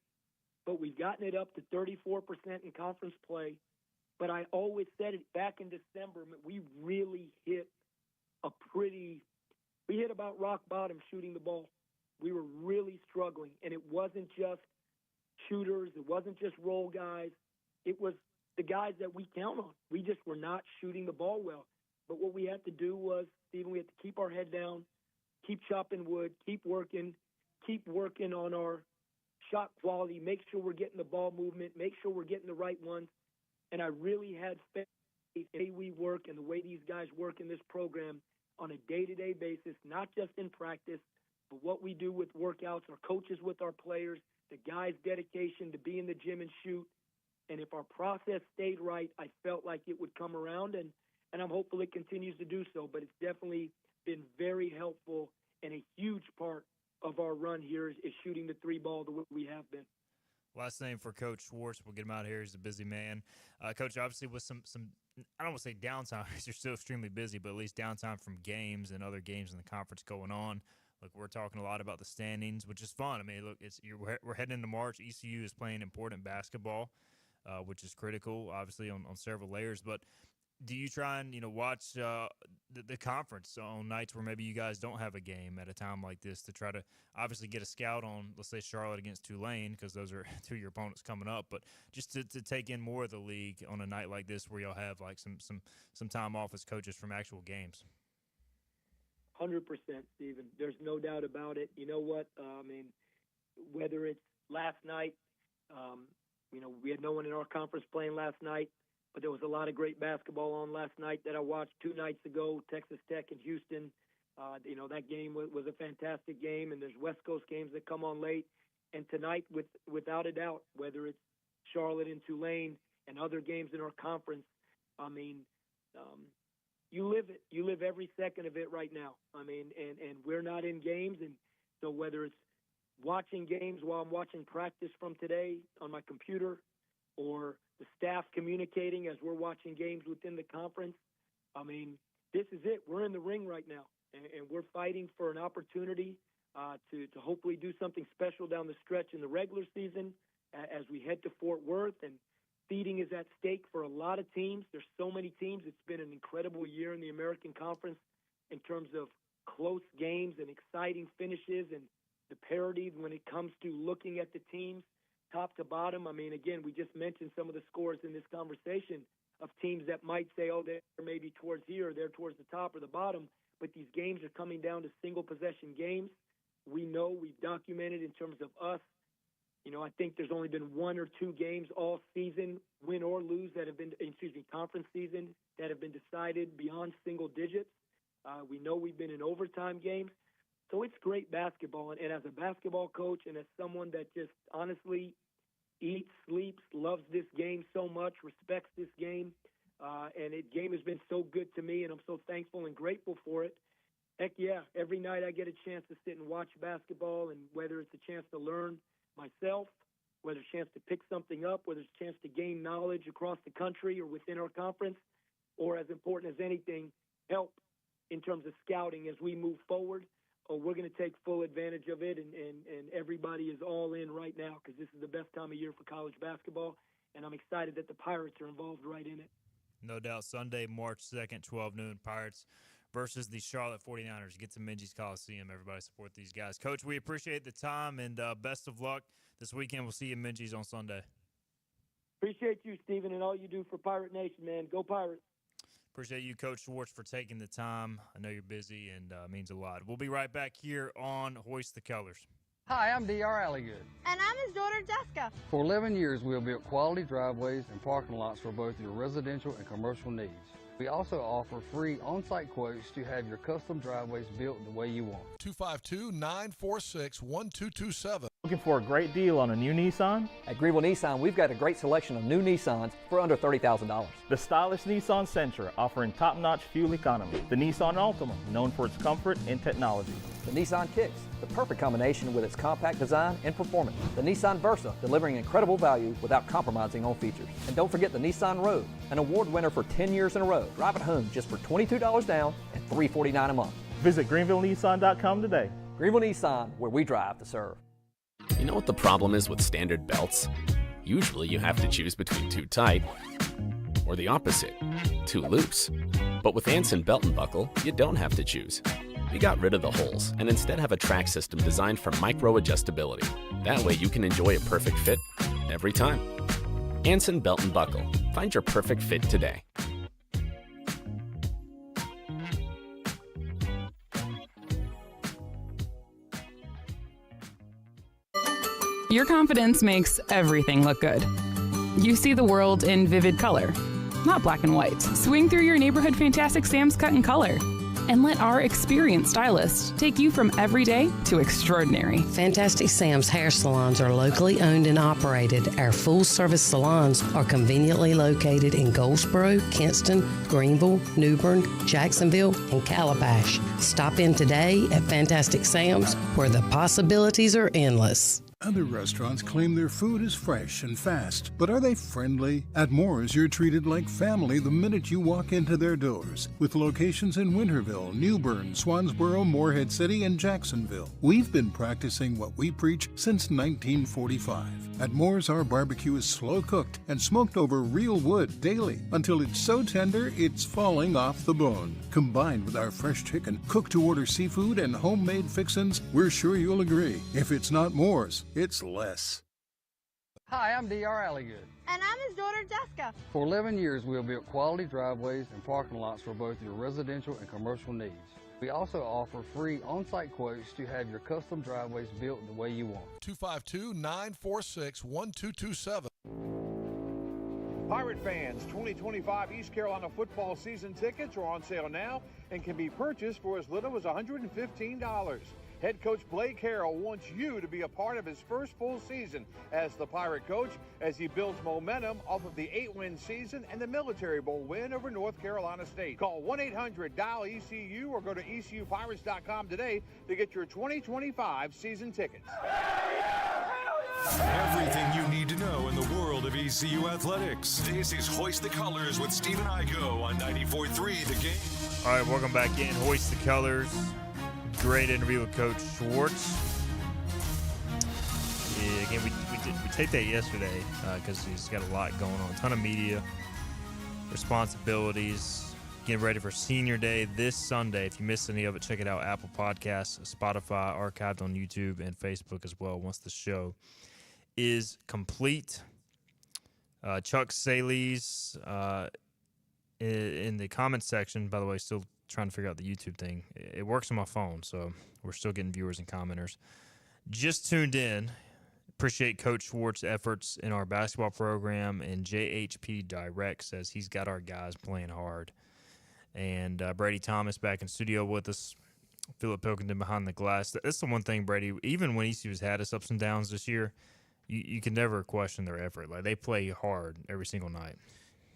But we've gotten it up to 34% in conference play. But I always said it back in December, we really hit we hit about rock bottom shooting the ball. We were really struggling. And it wasn't just shooters. It wasn't just role guys. It was the guys that we count on. We just were not shooting the ball well. But what we had to do was, Stephen, we had to keep our head down, keep chopping wood, keep working on our shot quality, make sure we're getting the ball movement, make sure we're getting the right ones. And I really had faith in the way we work and the way these guys work in this program on a day-to-day basis, not just in practice, but what we do with workouts, our coaches with our players, the guys' dedication to be in the gym and shoot. And if our process stayed right, I felt like it would come around, and I'm hopeful it continues to do so. But it's definitely been very helpful, and a huge part of our run here is shooting the 3 ball the way we have been. Last name for Coach Schwartz. We'll get him out here. He's a busy man. Coach, obviously with some I don't want to say downtime because you're still extremely busy, but at least downtime from games and other games in the conference going on. Look, we're talking a lot about the standings, which is fun. I mean, look, we're heading into March. ECU is playing important basketball, which is critical, obviously, on several layers. But do you try and, watch the conference on nights where maybe you guys don't have a game at a time like this to try to obviously get a scout on, let's say, Charlotte against Tulane, because those are 2 of your opponents coming up, but just to take in more of the league on a night like this where you'll have like some time off as coaches from actual games? 100%, Stephen. There's no doubt about it. You know what? I mean, whether it's last night, we had no one in our conference playing last night, but there was a lot of great basketball on last night that I watched 2 nights ago, Texas Tech and Houston. That game was a fantastic game, and there's West Coast games that come on late. And tonight, without a doubt, whether it's Charlotte and Tulane and other games in our conference, I mean, you live it. You live every second of it right now. I mean, and we're not in games. And so whether it's watching games while I'm watching practice from today on my computer, or the staff communicating as we're watching games within the conference, I mean, this is it. We're in the ring right now, and we're fighting for an opportunity to hopefully do something special down the stretch in the regular season as we head to Fort Worth. And seeding is at stake for a lot of teams. There's so many teams. It's been an incredible year in the American Conference in terms of close games and exciting finishes and the parity when it comes to looking at the teams top to bottom. I mean, again, we just mentioned some of the scores in this conversation of teams that might say, oh, they're maybe towards here, or they're towards the top or the bottom, but these games are coming down to single possession games. We know, we've documented in terms of us. You know, I think there's only been 1 or 2 games all season, win or lose, that have been, conference season, that have been decided beyond single digits. We know we've been in overtime games. So it's great basketball. And as a basketball coach and as someone that just honestly eats, sleeps, loves this game so much, respects this game, and the game has been so good to me, and I'm so thankful and grateful for it. Heck yeah, every night I get a chance to sit and watch basketball, and whether it's a chance to learn myself, whether it's a chance to pick something up, whether it's a chance to gain knowledge across the country or within our conference, or as important as anything, help in terms of scouting as we move forward. We're going to take full advantage of it, and everybody is all in right now because this is the best time of year for college basketball, and I'm excited that the Pirates are involved right in it. No doubt. Sunday, March 2nd, 12 noon, Pirates versus the Charlotte 49ers. Get to Minji's Coliseum. Everybody support these guys. Coach, we appreciate the time, and best of luck this weekend. We'll see you in Minji's on Sunday. Appreciate you, Stephen, and all you do for Pirate Nation, man. Go Pirates. Appreciate you, Coach Schwartz, for taking the time. I know you're busy, and it means a lot. We'll be right back here on Hoist the Colors. Hi, I'm D.R. Alligood. And I'm his daughter, Jessica. For 11 years, we have built quality driveways and parking lots for both your residential and commercial needs. We also offer free on-site quotes to have your custom driveways built the way you want. 252-946-1227. Looking for a great deal on a new Nissan? At Greenville Nissan, we've got a great selection of new Nissans for under $30,000. The stylish Nissan Sentra, offering top-notch fuel economy. The Nissan Altima, known for its comfort and technology. The Nissan Kicks, the perfect combination with its compact design and performance. The Nissan Versa, delivering incredible value without compromising on features. And don't forget the Nissan Rogue, an award winner for 10 years in a row. Drive it home just for $22 down and $349 a month. Visit GreenvilleNissan.com today. Greenville Nissan, where we drive to serve. You know what the problem is with standard belts? Usually you have to choose between too tight or the opposite, too loose. But with Anson Belt and Buckle, you don't have to choose. We got rid of the holes and instead have a track system designed for micro-adjustability. That way you can enjoy a perfect fit every time. Anson Belt and Buckle. Find your perfect fit today. Your confidence makes everything look good. You see the world in vivid color, not black and white. Swing through your neighborhood Fantastic Sam's Cut in Color and let our experienced stylists take you from everyday to extraordinary. Fantastic Sam's hair salons are locally owned and operated. Our full-service salons are conveniently located in Goldsboro, Kinston, Greenville, New Bern, Jacksonville, and Calabash. Stop in today at Fantastic Sam's, where the possibilities are endless. Other restaurants claim their food is fresh and fast, but are they friendly? At Moore's, you're treated like family the minute you walk into their doors. With locations in Winterville, New Bern, Swansboro, Morehead City, and Jacksonville. We've been practicing what we preach since 1945. At Moore's, our barbecue is slow cooked and smoked over real wood daily until it's so tender it's falling off the bone. Combined with our fresh chicken, cooked to order seafood, and homemade fixins, we're sure you'll agree. If it's not Moore's, it's less. Hi, I'm D.R. Alligood. And I'm his daughter, Jessica. For 11 years, we have built quality driveways and parking lots for both your residential and commercial needs. We also offer free on-site quotes to have your custom driveways built the way you want. 252-946-1227. Pirate fans, 2025 East Carolina football season tickets are on sale now and can be purchased for as little as $115. Head coach Blake Harrell wants you to be a part of his first full season as the Pirate coach as he builds momentum off of the 8-win season and the Military Bowl win over North Carolina State. Call 1-800-DIAL-ECU or go to ECUPirates.com today to get your 2025 season tickets. Everything you need to know in the world of ECU athletics. This is Hoist the Colors with Stephen Igo on 94.3 The Game. All right, welcome back in. Hoist the Colors. Great interview with Coach Schwartz. Yeah, again, we taped that yesterday because he's got a lot going on. A ton of media responsibilities. Getting ready for Senior Day this Sunday. If you missed any of it, check it out. Apple Podcasts, Spotify, archived on YouTube and Facebook as well once the show is complete. Chuck Saley's in the comments section, by the way, still trying to figure out the YouTube thing. It works on my phone, so we're still getting viewers and commenters. Just tuned in. Appreciate Coach Schwartz's efforts in our basketball program, and JHP Direct says he's got our guys playing hard. And Brady Thomas back in studio with us. Philip Pilkington behind the glass. That's the one thing, Brady, even when ECU's had its ups and downs this year, you can never question their effort. Like, they play hard every single night.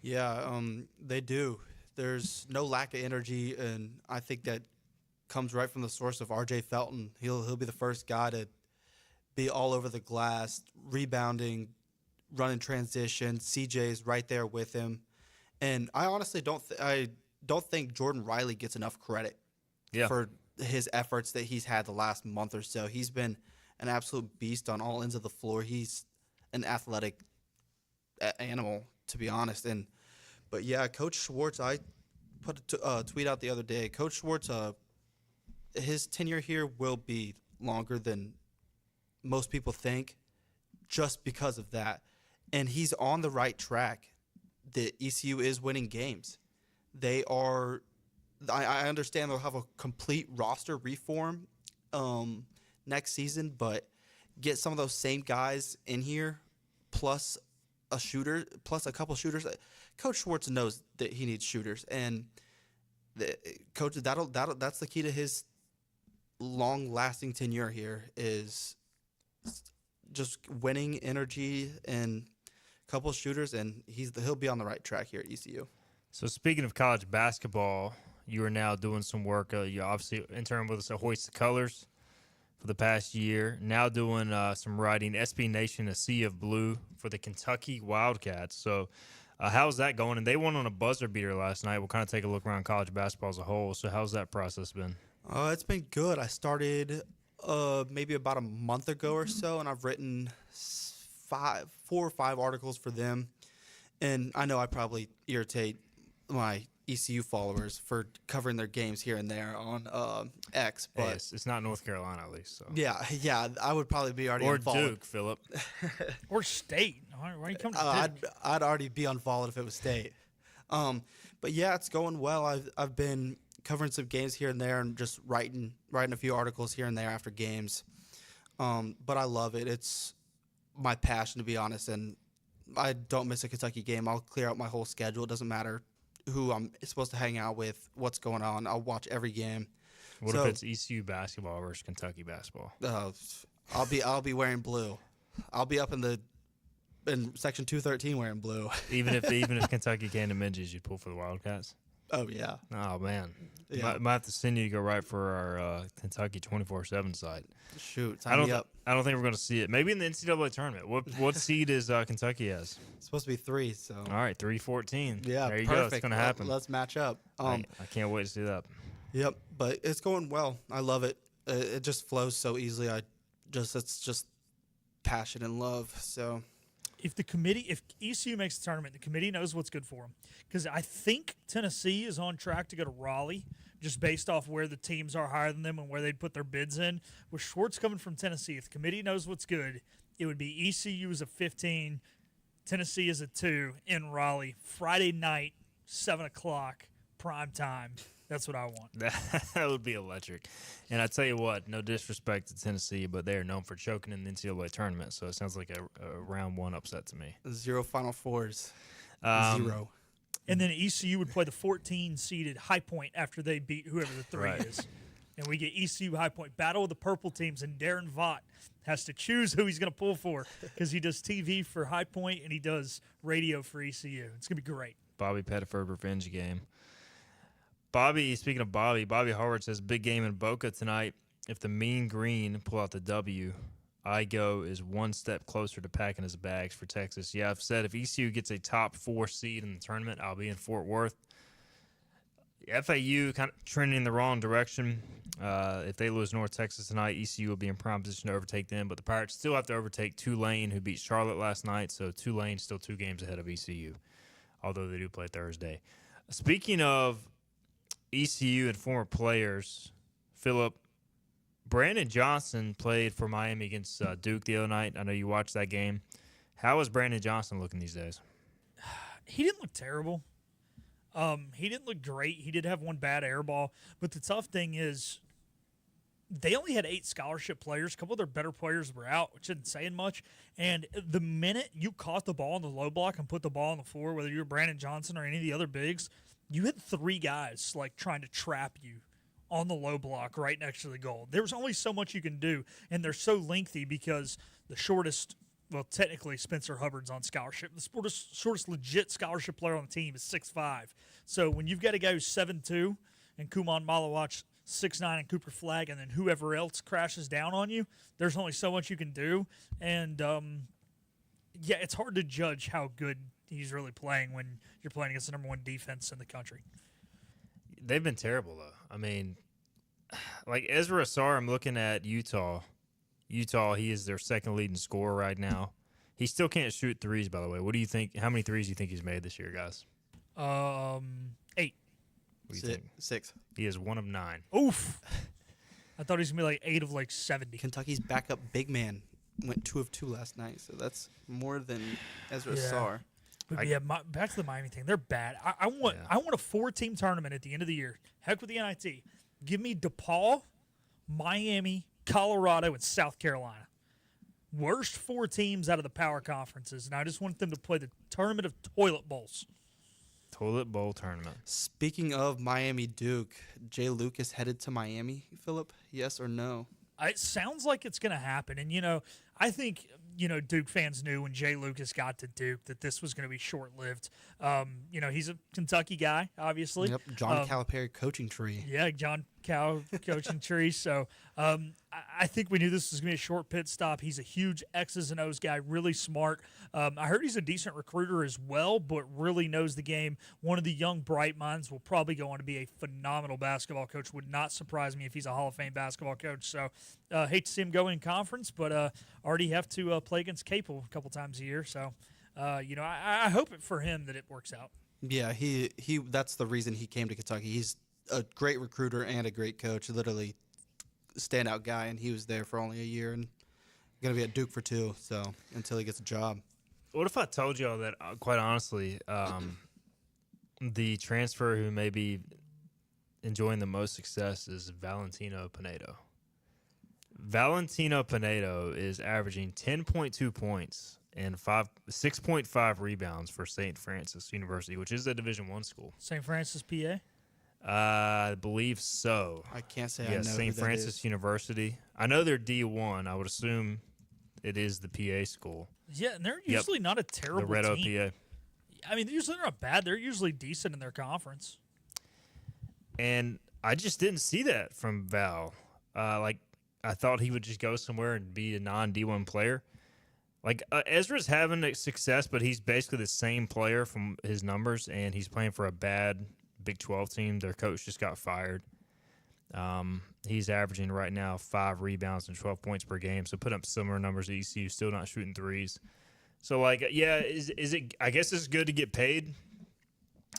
Yeah, they do. There's no lack of energy, and I think that comes right from the source of R.J. Felton. He'll be the first guy to be all over the glass, rebounding, running transition. CJ's right there with him. And I honestly don't think Jordan Riley gets enough credit for his efforts that he's had the last month or so. He's been an absolute beast on all ends of the floor. He's an athletic animal, to be honest. But yeah, Coach Schwartz, I put a tweet out the other day. Coach Schwartz, his tenure here will be longer than most people think just because of that. And he's on the right track. The ECU is winning games. They are – I understand they'll have a complete roster reform next season, but get some of those same guys in here plus a shooter, plus a couple shooters. Coach Schwartz knows that he needs shooters, and Coach, that's the key to his long-lasting tenure here is just winning energy and a couple shooters, and he'll be on the right track here at ECU. So speaking of college basketball, you are now doing some work. You obviously interned with us at Hoist the Colors for the past year. Now doing some writing, SB Nation, A Sea of Blue for the Kentucky Wildcats. So how's that going? And they won on a buzzer beater last night. We'll kind of take a look around college basketball as a whole. So how's that process been? It's been good. I started maybe about a month ago or so, and I've written 4 or 5 articles for them. And I know I probably irritate my ECU followers for covering their games here and there on X, but hey, it's not North Carolina at least. So yeah, I would probably be already unfollowed. Or Duke, Philip, or State. Why are you coming to Duke? I'd already be unfollowed if it was State. But yeah, it's going well. I've been covering some games here and there and just writing a few articles here and there after games. But I love it. It's my passion, to be honest, and I don't miss a Kentucky game. I'll clear out my whole schedule. It doesn't matter who I'm supposed to hang out with, what's going on. I'll watch every game. What if it's ECU basketball versus Kentucky basketball? I'll be wearing blue. I'll be up in section 213 wearing blue. even if Kentucky came to Minges, you'd pull for the Wildcats? Oh yeah. Oh man. Yeah. Might have to send you to go right for our Kentucky 24/7 site. Shoot, I don't think we're going to see it. Maybe in the NCAA tournament. What seed is Kentucky as? It's supposed to be 3. So all right, 3-14. Yeah, there you perfect. go. It's going to happen. Let's match up. I can't wait to see that. Yep, but it's going well. I love it. It just flows so easily. It's just passion and love. So. If ECU makes the tournament, the committee knows what's good for them. Because I think Tennessee is on track to go to Raleigh, just based off where the teams are higher than them and where they'd put their bids in. With Schwartz coming from Tennessee, if the committee knows what's good, it would be ECU as a 15, Tennessee as a 2 in Raleigh, Friday night, 7 o'clock, prime time. That's what I want. That would be electric. And I tell you what, no disrespect to Tennessee, but they are known for choking in the NCAA tournament, so it sounds like a round 1 upset to me. 0 Final Fours. 0. And then ECU would play the 14-seeded High Point after they beat whoever the 3 is. and we get ECU High Point Battle of the Purple Teams, and Darren Vaught has to choose who he's going to pull for because he does TV for High Point and he does radio for ECU. It's going to be great. Bobby Pettiford revenge game. Speaking of Bobby Howard says, big game in Boca tonight. If the Mean Green pull out the W, Igo is one step closer to packing his bags for Texas. Yeah, I've said if ECU gets a top 4 seed in the tournament, I'll be in Fort Worth. FAU kind of trending in the wrong direction. If they lose North Texas tonight, ECU will be in prime position to overtake them. But the Pirates still have to overtake Tulane, who beat Charlotte last night. So Tulane still 2 games ahead of ECU, although they do play Thursday. Speaking of ECU and former players, Philip, Brandon Johnson played for Miami against Duke the other night. I know you watched that game. How is Brandon Johnson looking these days? He didn't look terrible. He didn't look great. He did have one bad air ball. But the tough thing is they only had 8 scholarship players. A couple of their better players were out, which isn't saying much. And the minute you caught the ball in the low block and put the ball on the floor, whether you were Brandon Johnson or any of the other bigs, you had 3 guys like trying to trap you on the low block right next to the goal. There was only so much you can do, and they're so lengthy because the shortest – well, technically, Spencer Hubbard's on scholarship. The shortest legit scholarship player on the team is 6'5". So when you've got a guy who's 7'2", and Kumon Malawach 6'9", and Cooper Flagg, and then whoever else crashes down on you, there's only so much you can do. And, yeah, it's hard to judge how good he's really playing when you're playing against the number 1 defense in the country. They've been terrible, though. I mean, like Ezra Asar, I'm looking at Utah, he is their second leading scorer right now. He still can't shoot threes, by the way. What do you think? How many threes do you think he's made this year, guys? 8. What do you think? 6. He is 1 of 9. Oof. I thought he was going to be like 8 of like 70. Kentucky's backup big man went 2 of 2 last night, so that's more than Ezra Sarr. But back to the Miami thing. They're bad. I want a 4-team tournament at the end of the year. Heck with the NIT. Give me DePaul, Miami, Colorado, and South Carolina. Worst 4 teams out of the power conferences, and I just want them to play the tournament of toilet bowls. Toilet bowl tournament. Speaking of Miami Duke, Jay Lucas headed to Miami, Philip? Yes or no? It sounds like it's going to happen. And, I think, Duke fans knew when Jay Lucas got to Duke that this was going to be short-lived. He's a Kentucky guy, obviously. Yep, John Calipari coaching tree. Yeah, John Cal coaching tree. So I think we knew this was going to be a short pit stop. He's a huge X's and O's guy, really smart. I heard he's a decent recruiter as well, but really knows the game. One of the young bright minds, will probably go on to be a phenomenal basketball coach. Would not surprise me if he's a Hall of Fame basketball coach. So hate to see him go in conference, but already have to play against Capel a couple times a year. So, I hope for him that it works out. Yeah, he that's the reason he came to Kentucky. He's a great recruiter and a great coach, literally standout guy, and he was there for only a year and going to be at Duke for 2, so until he gets a job. What if I told y'all that, quite honestly, the transfer who may be enjoying the most success is Valentino Pinedo? Valentino Pinedo is averaging 10.2 points and 6.5 rebounds for St. Francis University, which is a Division I school. St. Francis, PA? I believe so. I can't say I know St. who Francis that is. University. I know they're D1. I would assume it is the PA school. Yeah, and they're usually not a terrible the Red O team. PA. I mean, they're not bad. They're usually decent in their conference. And I just didn't see that from Val. I thought he would just go somewhere and be a non-D1 player. Ezra's having success, but he's basically the same player from his numbers, and he's playing for a bad Big 12 team. Their coach just got fired. He's averaging right now 5 rebounds and 12 points per game, so put up similar numbers to ECU, still not shooting threes. So, is it? I guess it's good to get paid,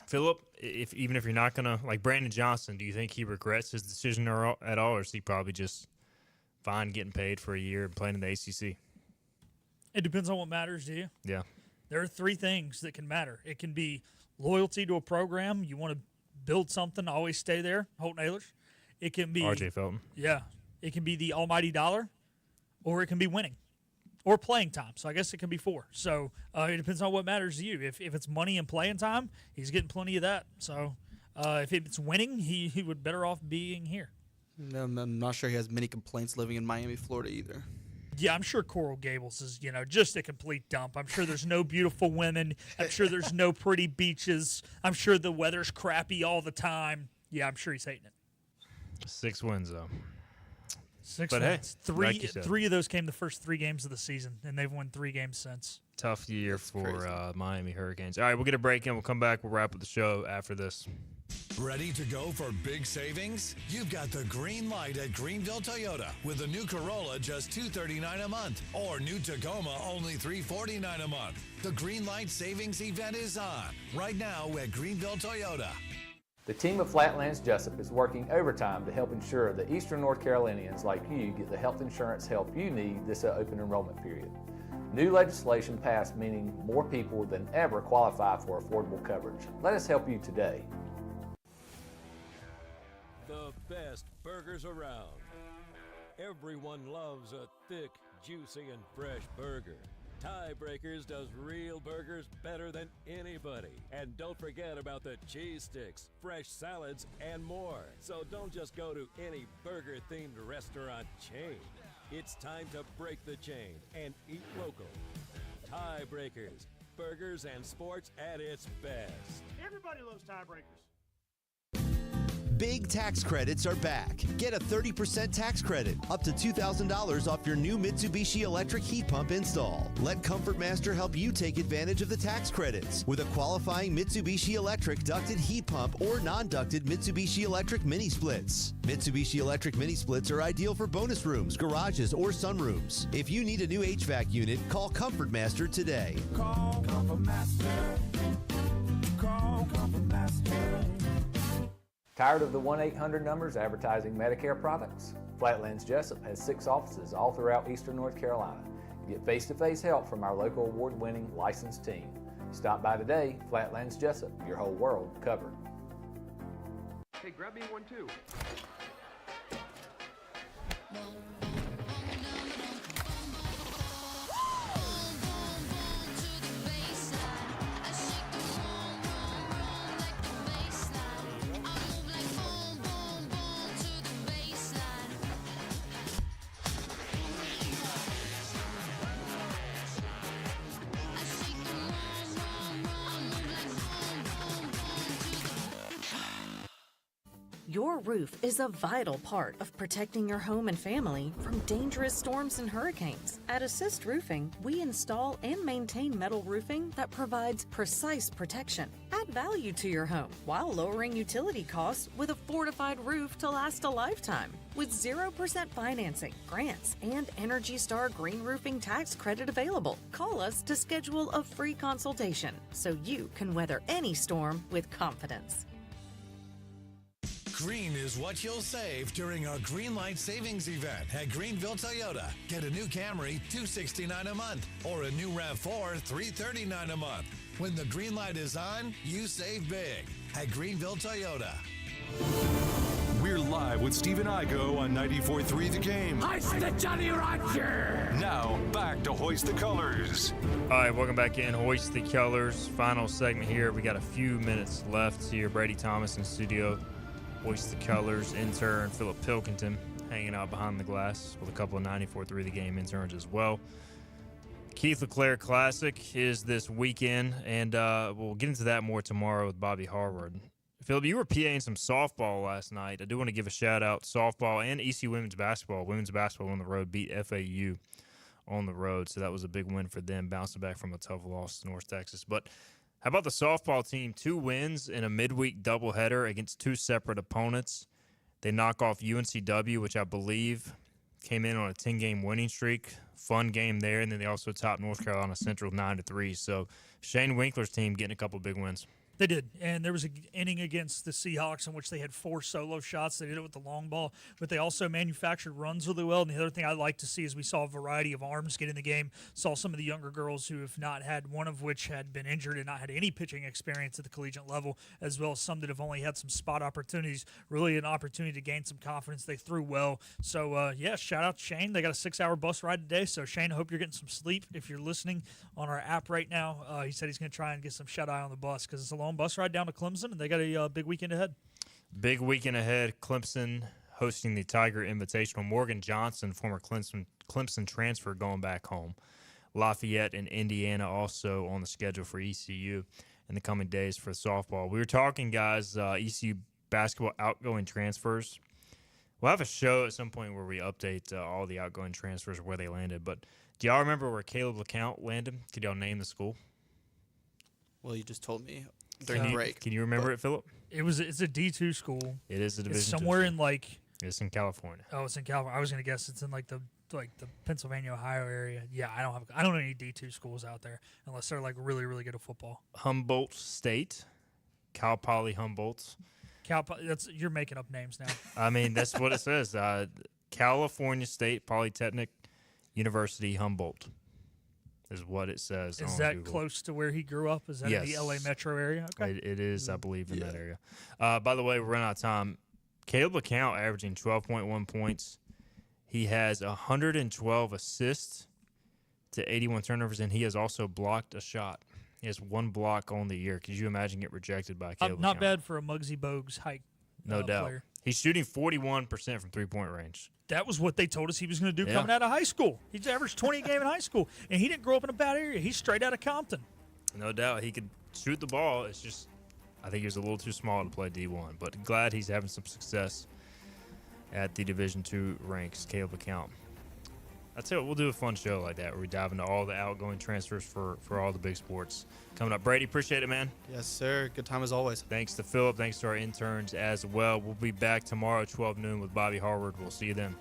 Philip, even if you're not going to, Brandon Johnson, do you think he regrets his decision at all, or is he probably just fine getting paid for a year and playing in the ACC? It depends on what matters to you. Yeah. There are 3 things that can matter. It can be loyalty to a program. You want to build something, always stay there, Holton Ahlers. It can be R.J. Felton. Yeah. It can be the almighty dollar, or it can be winning or playing time. So I guess it can be 4. So it depends on what matters to you. If it's money and playing time, he's getting plenty of that. So if it's winning, he would better off being here. No, I'm not sure he has many complaints living in Miami, Florida either. Yeah, I'm sure Coral Gables is, just a complete dump. I'm sure there's no beautiful women. I'm sure there's no pretty beaches. I'm sure the weather's crappy all the time. Yeah, I'm sure he's hating it. 6 wins, though. 6 but wins. Hey, Three, like you said, 3 of those came the first 3 games of the season, and they've won 3 games since. tough year for Miami Hurricanes. All right, we'll get a break in. We'll come back. We'll wrap up the show after this. Ready to go for big savings? You've got the green light at Greenville Toyota with the new Corolla just $239 a month or new Tacoma only $349 a month. The green light savings event is on right now at Greenville Toyota. The team of Flatlands Jessup is working overtime to help ensure that Eastern North Carolinians like you get the health insurance help you need this open enrollment period. New legislation passed meaning more people than ever qualify for affordable coverage. Let us help you today. The best burgers around. Everyone loves a thick, juicy, and fresh burger. Tiebreakers does real burgers better than anybody. And don't forget about the cheese sticks, fresh salads, and more. So don't just go to any burger-themed restaurant chain. It's time to break the chain and eat local. Tiebreakers, burgers and sports at its best. Everybody loves Tiebreakers. Big tax credits are back. Get a 30% tax credit, up to $2,000 off your new Mitsubishi electric heat pump install. Let Comfort Master help you take advantage of the tax credits with a qualifying Mitsubishi electric ducted heat pump or non-ducted Mitsubishi electric mini splits. Mitsubishi electric mini splits are ideal for bonus rooms, garages, or sunrooms. If you need a new HVAC unit, call Comfort Master today. Call Comfort Master. Call Comfort Master. Tired of the 1-800 numbers advertising Medicare products? Flatlands Jessup has 6 offices all throughout Eastern North Carolina. Get face-to-face help from our local award-winning licensed team. Stop by today. Flatlands Jessup, your whole world covered. Hey, grab me one too. Your roof is a vital part of protecting your home and family from dangerous storms and hurricanes. At Assist Roofing, we install and maintain metal roofing that provides precise protection. Add value to your home while lowering utility costs with a fortified roof to last a lifetime. With 0% financing, grants, and Energy Star Green Roofing tax credit available. Call us to schedule a free consultation so you can weather any storm with confidence. Green is what you'll save during our Green Light Savings event at Greenville Toyota. Get a new Camry, $269 a month, or a new RAV4, $339 a month. When the green light is on, you save big at Greenville Toyota. We're live with Stephen Igo on 94.3 The Game. Hoist the Johnny Roger! Now, back to Hoist the Colors. All right, welcome back in. Hoist the Colors. Final segment here. We got a few minutes left here. Brady Thomas in studio. Hoist the Colors intern Philip Pilkington hanging out behind the glass with a couple of 94.3 The Game interns as well. Keith LeClaire Classic is this weekend, and we'll get into that more tomorrow with Bobby Harvard. Philip, you were PAing some softball last night. I do want to give a shout-out softball and ECU women's basketball. Women's basketball on the road beat FAU on the road, so that was a big win for them, bouncing back from a tough loss to North Texas. But how about the softball team? 2 wins in a midweek doubleheader against 2 separate opponents. They knock off UNCW, which I believe came in on a 10-game winning streak. Fun game there, and then they also topped North Carolina Central 9-3. So Shane Winkler's team getting a couple big wins. They did, and there was an inning against the Seahawks in which they had 4 solo shots. They did it with the long ball, but they also manufactured runs really well. And the other thing I like to see is we saw a variety of arms get in the game. Saw some of the younger girls who have not had, one of which had been injured and not had any pitching experience at the collegiate level, as well as some that have only had some spot opportunities. Really an opportunity to gain some confidence. They threw well. So, shout out to Shane. They got a 6-hour bus ride today. So, Shane, I hope you're getting some sleep. If you're listening on our app right now, he said he's going to try and get some shut-eye on the bus because it's a long bus ride down to Clemson, and they got a big weekend ahead. Big weekend ahead. Clemson hosting the Tiger Invitational. Morgan Johnson, former Clemson transfer, going back home. Lafayette and Indiana also on the schedule for ECU in the coming days for softball. We were talking, guys, ECU basketball outgoing transfers. We'll have a show at some point where we update all the outgoing transfers, where they landed. But do y'all remember where Caleb LeCount landed? Could y'all name the school? Well, you just told me during the break. Can you remember it, Philip? It's a D2 school. It is a Division It's somewhere in It's in California. Oh, it's in California. I was gonna guess it's in the Pennsylvania, Ohio area. Yeah, I don't know any D2 schools out there unless they're really, really good at football. Humboldt State, Cal Poly Humboldt. You're making up names now. I mean, that's what it says. California State Polytechnic University Humboldt is what it says. Is on that Google. Close to where he grew up? Is that in the LA metro area? Okay. It is, I believe, in that area. By the way, we're running out of time. Caleb LeCount averaging 12.1 points. He has 112 assists to 81 turnovers, and he has also blocked a shot. He has one block on the year. Could you imagine getting rejected by Caleb Not LeCount? Bad for a Muggsy Bogues height. No doubt. Player. He's shooting 41% from three-point range. That was what they told us he was going to do coming out of high school. He's averaged 20 a game in high school, and he didn't grow up in a bad area. He's straight out of Compton. No doubt. He could shoot the ball. It's just, I think he was a little too small to play D1. But glad he's having some success at the Division II ranks, Caleb LeCount. I tell you what, we'll do a fun show like that where we dive into all the outgoing transfers for all the big sports coming up. Brady, appreciate it, man. Yes, sir. Good time as always. Thanks to Philip. Thanks to our interns as well. We'll be back tomorrow at 12 noon with Bobby Harward. We'll see you then.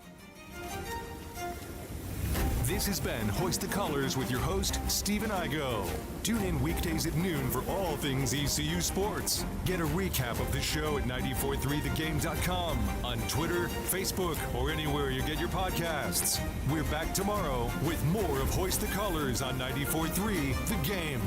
This has been Hoist the Colors with your host, Stephen Igo. Tune in weekdays at noon for all things ECU sports. Get a recap of the show at 943thegame.com, on Twitter, Facebook, or anywhere you get your podcasts. We're back tomorrow with more of Hoist the Colors on 94.3 The Game.